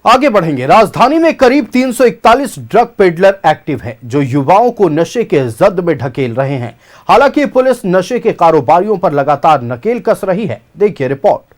आगे बढ़ेंगे। राजधानी में करीब 341 ड्रग पेडलर एक्टिव हैं, जो युवाओं को नशे के जद में ढकेल रहे हैं। हालांकि पुलिस नशे के कारोबारियों पर लगातार नकेल कस रही है। देखिए रिपोर्ट।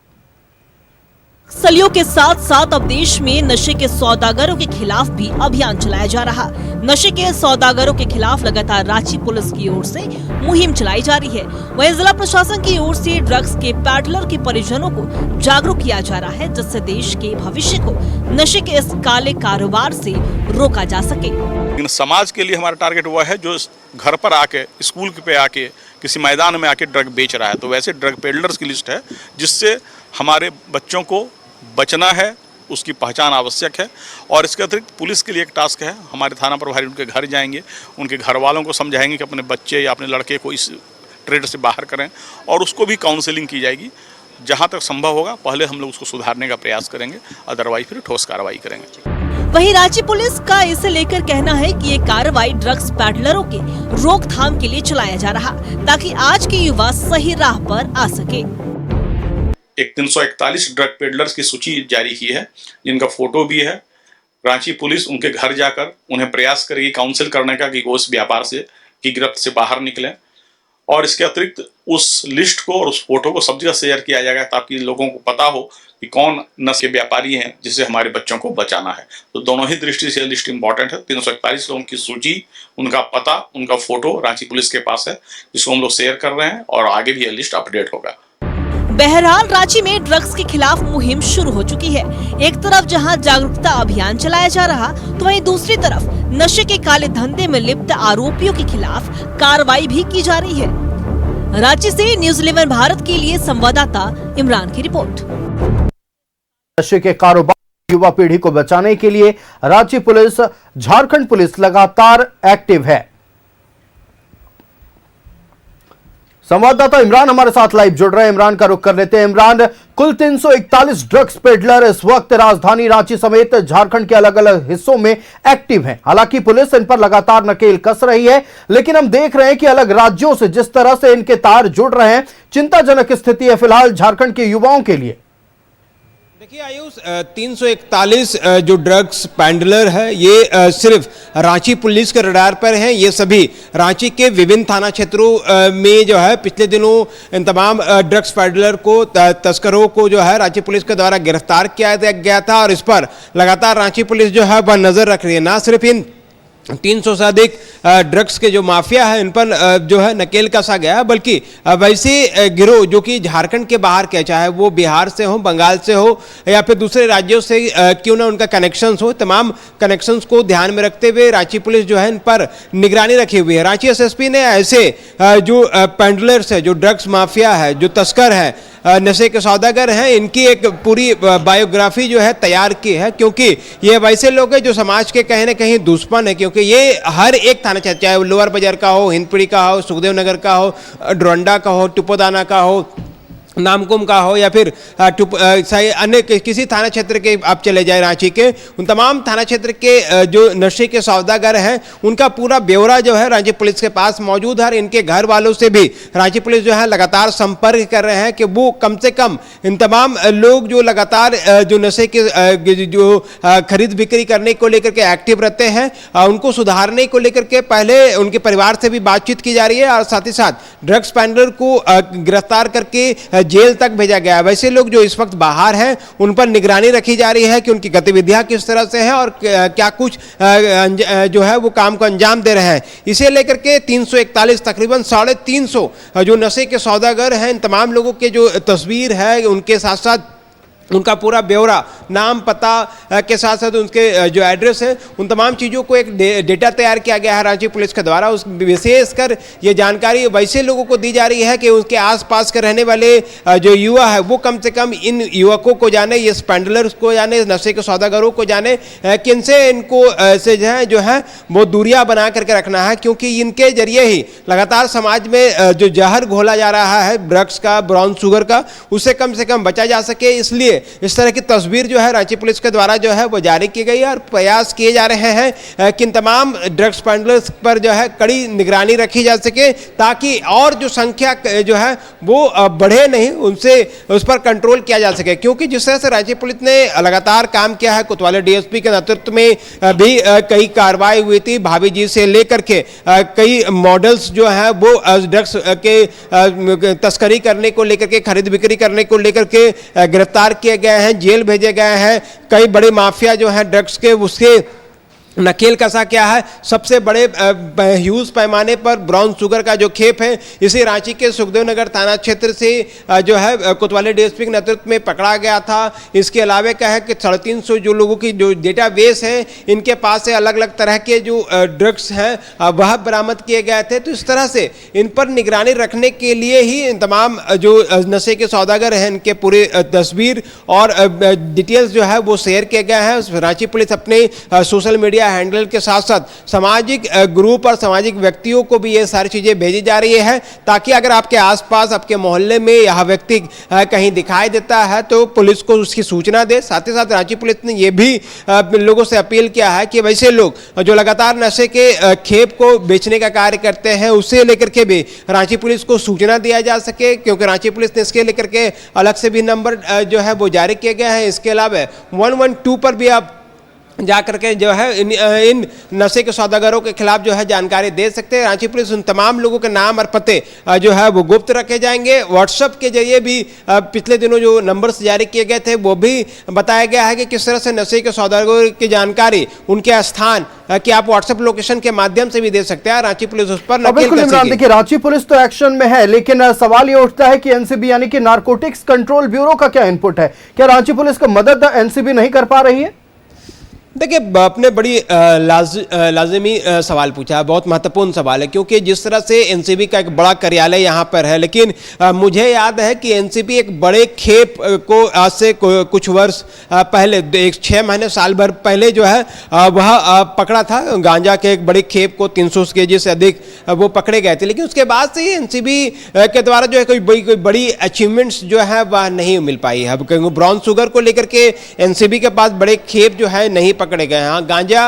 नक्सलियों के साथ साथ अब देश में नशे के सौदागरों के खिलाफ भी अभियान चलाया जा रहा। नशे के सौदागरों के खिलाफ लगातार रांची पुलिस की ओर से मुहिम चलाई जा रही है। वहीं जिला प्रशासन की ओर से ड्रग्स के पैडलर के परिजनों को जागरूक किया जा रहा है, जिससे देश के भविष्य को नशे के इस काले कारोबार से रोका जा सके। लेकिन समाज के लिए हमारा टारगेट हुआ है जो घर पर आके, स्कूल पे आके, किसी मैदान में आके ड्रग बेच रहा है। तो वैसे ड्रग पेडलर्स की लिस्ट है जिससे हमारे बच्चों को बचना है, उसकी पहचान आवश्यक है। और इसके अतिरिक्त पुलिस के लिए एक टास्क है, हमारे थाना प्रभारी उनके घर जाएंगे, उनके घर वालों को समझाएंगे कि अपने बच्चे या अपने लड़के को इस ट्रेड से बाहर करें, और उसको भी काउंसलिंग की जाएगी। जहां तक संभव होगा पहले हम लोग उसको सुधारने का प्रयास करेंगे, अदरवाइज फिर ठोस कार्रवाई करेंगे। वहीं रांची पुलिस का इसे लेकर कहना है कि ये कार्रवाई ड्रग्स पैडलरों के रोकथाम के लिए चलाया जा रहा, ताकि आज के युवा सही राह पर आ सके। एक 341 ड्रग पेडलर्स की सूची जारी की है, जिनका फोटो भी है। रांची पुलिस उनके घर जाकर उन्हें प्रयास करेगी काउंसिल करने का कि वो इस व्यापार से की गिरफ्त से बाहर निकलें। और इसके अतिरिक्त उस लिस्ट को और उस फोटो को सब जगह शेयर किया जाएगा, ताकि लोगों को पता हो कि कौन नशे के व्यापारी हैं जिससे हमारे बच्चों को बचाना है। तो दोनों ही दृष्टि से लिस्ट इंपॉर्टेंट है। 341 लोगों की सूची, उनका पता, उनका फोटो रांची पुलिस के पास है, जिसको हम लोग शेयर कर रहे हैं, और आगे भी यह लिस्ट अपडेट होगा। बहरहाल रांची में ड्रग्स के खिलाफ मुहिम शुरू हो चुकी है। एक तरफ जहां जागरूकता अभियान चलाया जा रहा, तो वहीं दूसरी तरफ नशे के काले धंधे में लिप्त आरोपियों के खिलाफ कार्रवाई भी की जा रही है। रांची से न्यूज़ 11 भारत के लिए संवाददाता इमरान की रिपोर्ट। नशे के कारोबार युवा पीढ़ी को बचाने के लिए रांची पुलिस, झारखंड पुलिस लगातार एक्टिव है। संवाददाता इमरान हमारे साथ लाइव जुड़ रहे हैं। इमरान का रुख कर लेते हैं। इमरान, कुल 341 ड्रग्स पेडलर इस वक्त राजधानी रांची समेत झारखंड के अलग अलग हिस्सों में एक्टिव हैं। हालांकि पुलिस इन पर लगातार नकेल कस रही है, लेकिन हम देख रहे हैं कि अलग राज्यों से जिस तरह से इनके तार जुड़ रहे हैं, चिंताजनक स्थिति है फिलहाल झारखंड के युवाओं के लिए। देखिए आयुष, 341 जो ड्रग्स पैडलर है ये सिर्फ रांची पुलिस के रडार पर हैं। ये सभी रांची के विभिन्न थाना क्षेत्रों में जो है पिछले दिनों इन तमाम ड्रग्स पैडलर को, तस्करों को जो है रांची पुलिस के द्वारा गिरफ्तार किया गया था, और इस पर लगातार रांची पुलिस जो है वह नजर रख रही है। ना सिर्फ इन 300 से अधिक ड्रग्स के जो माफिया है इन पर जो है नकेल कसा गया है, बल्कि वैसे गिरोह जो कि झारखंड के बाहर के, चाहे वो बिहार से हो, बंगाल से हो, या फिर दूसरे राज्यों से क्यों ना उनका कनेक्शंस हो, तमाम कनेक्शंस को ध्यान में रखते हुए रांची पुलिस जो है इन पर निगरानी रखी हुई है। रांची एसएसपी ने ऐसे जो पेडलर्स है, जो ड्रग्स माफिया है, जो तस्कर है, नशे के सौदागर हैं, इनकी एक पूरी बायोग्राफी जो है तैयार की है, क्योंकि ये वैसे लोग हैं जो समाज के कहीं ना कहीं दुश्मन है। क्योंकि ये हर एक थाना, चाहे वो लोअर बाजार का हो, हिंदपीढ़ी का हो, सुखदेव नगर का हो, डोरंडा का हो, टुपोदाना का हो, नामकुम का हो, या फिर अन्य किसी थाना क्षेत्र के आप चले जाए रांची के, उन तमाम थाना क्षेत्र के जो नशे के सौदागर हैं उनका पूरा ब्यौरा जो है रांची पुलिस के पास मौजूद है। और इनके घर वालों से भी रांची पुलिस जो है लगातार संपर्क कर रहे हैं कि वो कम से कम इन तमाम लोग जो लगातार जो नशे के जो खरीद बिक्री करने को लेकर के एक्टिव रहते हैं, उनको सुधारने को लेकर के पहले उनके परिवार से भी बातचीत की जा रही है, और साथ ही साथ ड्रग्स पैडलर को गिरफ्तार करके जेल तक भेजा गया है। वैसे लोग जो इस वक्त बाहर हैं उन पर निगरानी रखी जा रही है कि उनकी गतिविधियां किस तरह से हैं और क्या कुछ जो है वो काम को अंजाम दे रहे हैं। इसे लेकर के 341 तकरीबन 350 जो नशे के सौदागर हैं, इन तमाम लोगों के जो तस्वीर है, उनके साथ साथ उनका पूरा ब्यौरा, नाम, पता के साथ साथ उनके जो एड्रेस है, उन तमाम चीज़ों को एक डेटा तैयार किया गया है रांची पुलिस के द्वारा। उस विशेषकर ये जानकारी वैसे लोगों को दी जा रही है कि उनके आसपास के रहने वाले जो युवा है वो कम से कम इन युवकों को जाने, ये पैडलर्स को जाने, नशे के सौदागरों को जाने, किनसे इनको से जो है वो दूरियां बना करके रखना है, क्योंकि इनके जरिए ही लगातार समाज में जो जहर घोला जा रहा है ड्रग्स का, ब्राउन शुगर का, उससे कम से कम बचा जा सके। इसलिए इस तरह की तस्वीर जो है रांची पुलिस के द्वारा जो है वो जारी की गई है और प्रयास किए जा रहे हैं कि इन तमाम ड्रग्स पेडलर्स पर जो है कड़ी निगरानी रखी जा सके, ताकि और जो संख्या जो है वो बढ़े नहीं, उनसे उस पर कंट्रोल किया जा सके। क्योंकि जिस तरह से रांची पुलिस ने लगातार काम किया है, कोतवाली डीएसपी के नेतृत्व में भी कई कार्रवाई हुई थी, भाभी जी से लेकर के कई मॉडल्स जो है वो ड्रग्स के तस्करी करने को लेकर के, खरीद बिक्री करने को लेकर के गिरफ्तार किए गए हैं, जेल भेजे गए हैं। कई बड़े माफिया जो हैं ड्रग्स के, उसके नकेल कसा क्या है, सबसे बड़े ह्यूज पैमाने पर ब्राउन शुगर का जो खेप है इसी रांची के सुखदेव नगर थाना क्षेत्र से जो है कोतवाली डीएसपी के नेतृत्व में पकड़ा गया था। इसके अलावा क्या है कि 350 जो लोगों की जो डेटाबेस है, इनके पास से अलग अलग तरह के जो ड्रग्स हैं वह बरामद किए गए थे। तो इस तरह से इन पर निगरानी रखने के लिए ही इन तमाम जो नशे के सौदागर हैं, इनके पूरे तस्वीर और डिटेल्स जो है वो शेयर किए गए हैं। रांची पुलिस अपने सोशल मीडिया हैंडल के साथ साथ सामाजिक ग्रुप और सामाजिक व्यक्तियों को भी ये सारी चीजें भेजी जा रही है, ताकि अगर आपके आसपास, आपके मोहल्ले में यह व्यक्ति कहीं दिखाई देता है तो पुलिस को उसकी सूचना दे। साथ ही साथ रांची पुलिस ने ये भी लोगों से अपील किया है कि वैसे लोग जो लगातार नशे के खेप को बेचने का कार्य करते हैं, उसे लेकर के भी रांची पुलिस को सूचना दिया जा सके, क्योंकि रांची पुलिस ने इसके लेकर के अलग से भी नंबर जो है वो जारी किए गए हैं। इसके अलावा 112 पर भी आप जा करके जो है इन नशे के सौदागरों के खिलाफ जो है जानकारी दे सकते हैं। रांची पुलिस उन तमाम लोगों के नाम और पते जो है वो गुप्त रखे जाएंगे। व्हाट्सएप के जरिए भी पिछले दिनों जो नंबर्स जारी किए गए थे वो भी बताया गया है कि किस तरह से नशे के सौदागरों की जानकारी, उनके स्थान कि आप व्हाट्सएप लोकेशन के माध्यम से भी दे सकते हैं। रांची पुलिस उस पर बिल्कुल इमरान, देखिए रांची पुलिस तो एक्शन में है, लेकिन सवाल ये उठता है कि एनसीबी यानी कि नारकोटिक्स कंट्रोल ब्यूरो का क्या इनपुट है? क्या रांची पुलिस को मदद एनसीबी नहीं कर पा रही है? देखिए, आपने बड़ी लाजिमी सवाल पूछा है, बहुत महत्वपूर्ण सवाल है, क्योंकि जिस तरह से एनसीबी का एक बड़ा कार्यालय यहाँ पर है, लेकिन मुझे याद है कि एनसीबी एक बड़े खेप को आज से कुछ वर्ष पहले, 6 महीने साल भर पहले जो है वह पकड़ा था। गांजा के एक बड़े खेप को 300 केजी से अधिक वो पकड़े गए थे, लेकिन उसके बाद से ही एनसीबी के द्वारा जो है कोई बड़ी अचीवमेंट्स जो है वह नहीं मिल पाई है। अब ब्राउन शुगर को लेकर के एनसीबी के पास बड़े खेप जो है नहीं पकड़े गए हैं। हाँ, गांजा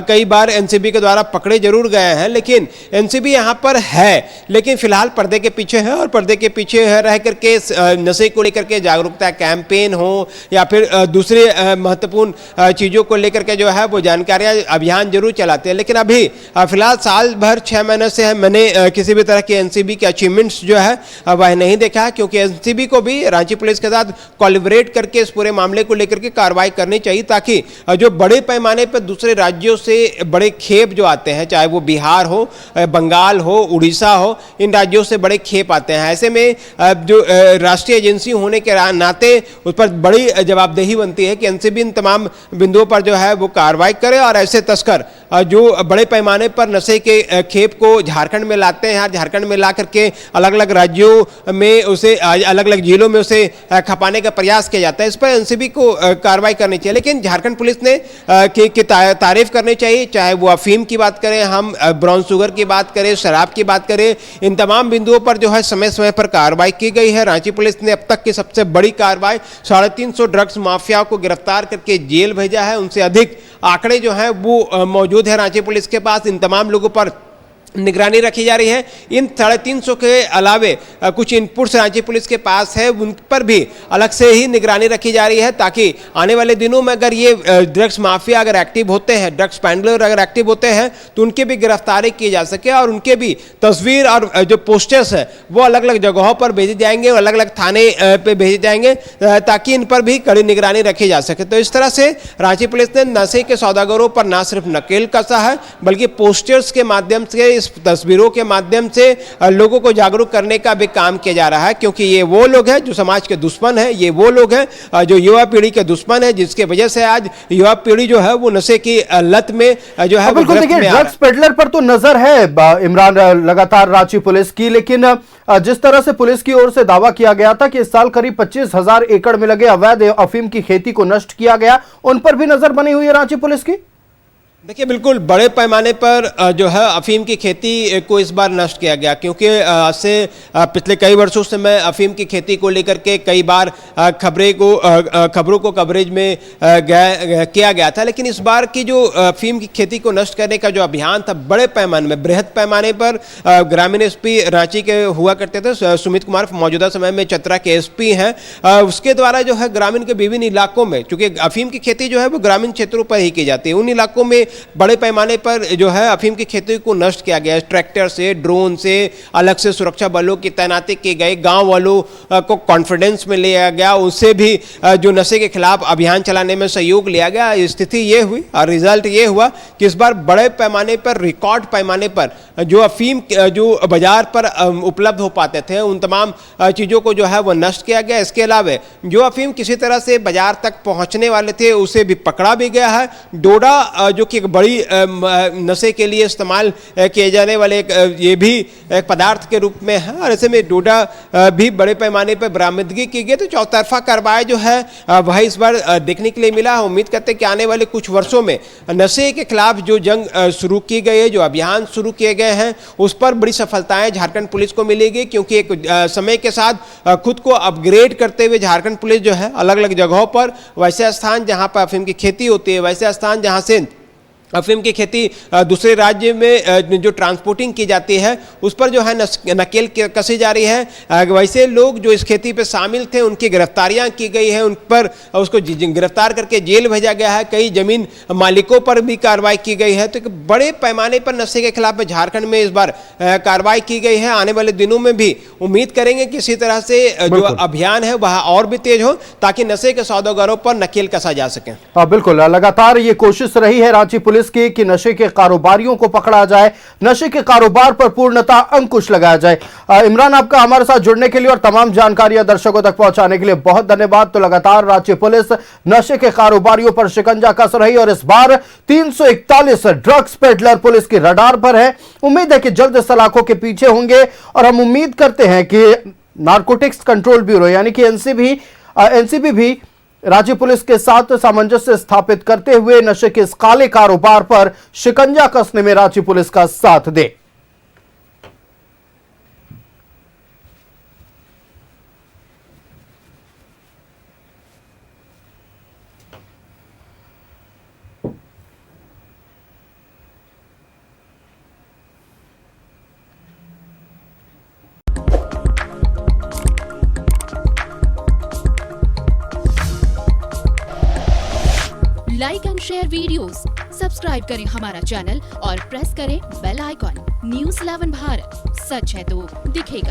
कई बार एनसीबी के द्वारा पकड़े जरूर गए हैं, लेकिन एनसीबी यहां पर है, लेकिन फिलहाल पर्दे के पीछे है, और पर्दे के पीछे रह करके नशे को लेकर के जागरूकता कैंपेन हो या फिर दूसरे महत्वपूर्ण चीजों को लेकर के जो है वो जानकारियां अभियान जरूर चलाते हैं। लेकिन अभी फिलहाल साल भर 6 महीने से मैंने किसी भी तरह के एनसीबी के अचीवमेंट्स जो है वह नहीं देखा, क्योंकि एनसीबी को भी रांची पुलिस के साथ कोलैबोरेट करके इस पूरे मामले को लेकर के कार्रवाई करनी चाहिए, ताकि जो बड़े पैमाने पर दूसरे राज्यों से बड़े खेप जो आते हैं, चाहे वो बिहार हो, बंगाल हो, उड़ीसा हो, इन राज्यों से बड़े खेप आते हैं। ऐसे में जो राष्ट्रीय एजेंसी होने के नाते उस पर बड़ी जवाबदेही बनती है कि एनसीबी इन तमाम बिंदुओं पर जो है वो कार्रवाई करे, और ऐसे तस्कर जो बड़े पैमाने पर नशे के खेप को झारखंड में लाते हैं, झारखंड में ला करके अलग अलग राज्यों में उसे, अलग अलग जिलों में उसे खपाने का प्रयास किया जाता है, इस पर एनसीबी को कार्रवाई करनी चाहिए। लेकिन झारखंड पुलिस ने की तारीफ करनी चाहिए, चाहे वो अफीम की बात करें, हम ब्राउन शुगर की बात करें, शराब की बात करें, इन तमाम बिंदुओं पर जो है समय समय पर कार्रवाई की गई है। रांची पुलिस ने अब तक की सबसे बड़ी कार्रवाई 350 ड्रग्स माफिया को गिरफ्तार करके जेल भेजा है। उनसे अधिक आंकड़े जो है वो मौजूद है रांची पुलिस के पास। इन तमाम लोगों पर निगरानी रखी जा रही है। इन 350 के अलावे कुछ इनपुट्स रांची पुलिस के पास है, उन पर भी अलग से ही निगरानी रखी जा रही है, ताकि आने वाले दिनों में अगर ये ड्रग्स माफिया अगर एक्टिव होते हैं, ड्रग्स पैडलर अगर एक्टिव होते हैं, तो उनके भी गिरफ्तारी की जा सके, और उनके भी तस्वीर और जो पोस्टर्स है वो अलग अलग जगहों पर भेजे जाएंगे, अलग अलग थाने पे भेजे जाएंगे, ताकि इन पर भी कड़ी निगरानी रखी जा सके। तो इस तरह से रांची पुलिस ने नशे के सौदागरों पर न सिर्फ नकेल कसा है, बल्कि पोस्टर्स के माध्यम से, इस तस्वीरों के माध्यम से लोगों को जागरूक करने का भी काम किया जा रहा है, क्योंकि ये वो लोग हैं जो समाज के दुश्मन हैं, ये वो लोग हैं जो युवा पीढ़ी के दुश्मन है, जिसके वजह से आज युवा पीढ़ी जो है वो नशे की लत में जो है। बिल्कुल, देखिए ड्रग्स पेडलर पर तो नजर है इमरान लगातार रांची पुलिस की, लेकिन जिस तरह से पुलिस की ओर से दावा किया गया था कि इस साल करीब 25,000 एकड़ में लगे अवैध अफीम की खेती को नष्ट किया गया, उन पर भी नजर बनी हुई है रांची पुलिस की। देखिए, बिल्कुल बड़े पैमाने पर जो है अफीम की खेती को इस बार नष्ट किया गया, क्योंकि पिछले कई वर्षों से मैं अफीम की खेती को लेकर के कई बार खबरों को कवरेज में किया गया था। लेकिन इस बार की जो अफीम की खेती को नष्ट करने का जो अभियान था, बड़े पैमाने में, बृहद पैमाने पर ग्रामीण एसपी रांची के हुआ करते थे सुमित कुमार, मौजूदा समय में चतरा के एसपी हैं, उसके द्वारा जो है ग्रामीण के विभिन्न इलाकों में, चूंकि अफीम की खेती जो है वो ग्रामीण क्षेत्रों पर ही की जाती है, उन इलाकों में बड़े पैमाने पर जो है अफीम की खेती को नष्ट किया गया। ट्रैक्टर से, ड्रोन से, अलग से सुरक्षा बलों की तैनाती की गई, गांव वालों को कॉन्फिडेंस में लिया गया, उससे भी जो नशे के खिलाफ अभियान चलाने में सहयोग लिया गया। स्थिति ये हुई और रिजल्ट ये हुआ कि इस बार बड़े पैमाने पर, रिकॉर्ड पैमाने पर जो अफीम जो बाजार पर उपलब्ध हो पाते थे, उन तमाम चीज़ों को जो है वो नष्ट किया गया। इसके अलावा जो अफीम किसी तरह से बाजार तक पहुंचने वाले थे, उसे भी पकड़ा भी गया है। डोडा जो कि एक बड़ी नशे के लिए इस्तेमाल किए जाने वाले ये भी एक पदार्थ के रूप में है, और ऐसे में डोडा भी बड़े पैमाने पर बरामदगी की गई। तो चौतरफा कार्रवाई जो है वह इस बार देखने के लिए मिला। उम्मीद करते हैं कि आने वाले कुछ वर्षों में नशे के खिलाफ जो जंग शुरू की गई है, जो अभियान शुरू किए गए हैं, उस पर बड़ी सफलताएं झारखंड पुलिस को मिलेगी, क्योंकि एक समय के साथ खुद को अपग्रेड करते हुए झारखंड पुलिस जो है अलग अलग जगहों पर, वैसे स्थान जहां पर अफीम की खेती होती है, वैसे स्थान जहां से अफीम की खेती दूसरे राज्य में जो ट्रांसपोर्टिंग की जाती है, उस पर जो है नकेल कसी जा रही है। वैसे लोग जो इस खेती पे शामिल थे, उनकी गिरफ्तारियां की गई है, उन पर उसको गिरफ्तार करके जेल भेजा गया है। कई जमीन मालिकों पर भी कार्रवाई की गई है। तो बड़े पैमाने पर नशे के खिलाफ झारखंड में इस बार कार्रवाई की गई है। आने वाले दिनों में भी उम्मीद करेंगे कि इसी तरह से जो अभियान है वह और भी तेज हो, ताकि नशे के सौदागरों पर नकेल कसा जा सके। बिल्कुल, लगातार ये कोशिश रही है रांची पुलिस की कि नशे के कारोबारियों को पकड़ा जाए, नशे के कारोबार पर पूर्णतः अंकुश लगाया जाए। इमरान, आपका हमारे साथ जुड़ने के लिए और तमाम जानकारियां दर्शकों तक पहुंचाने के लिए बहुत धन्यवाद। तो लगातार रांची पुलिस नशे के कारोबारियों पर शिकंजा कस रही और इस बार 341 ड्रग्स पेडलर पुलिस की रडार पर है। उम्मीद है कि जल्द सलाखों के पीछे होंगे और हम उम्मीद करते हैं कि नारकोटिक्स कंट्रोल ब्यूरो यानी कि एनसीबी भी राज्य पुलिस के साथ सामंजस्य स्थापित करते हुए नशे के इस काले कारोबार पर शिकंजा कसने में राज्य पुलिस का साथ दे। Like and share videos, subscribe करें हमारा चैनल और प्रेस करें बेल आइकॉन। न्यूज़ 11 भारत, सच है तो दिखेगा।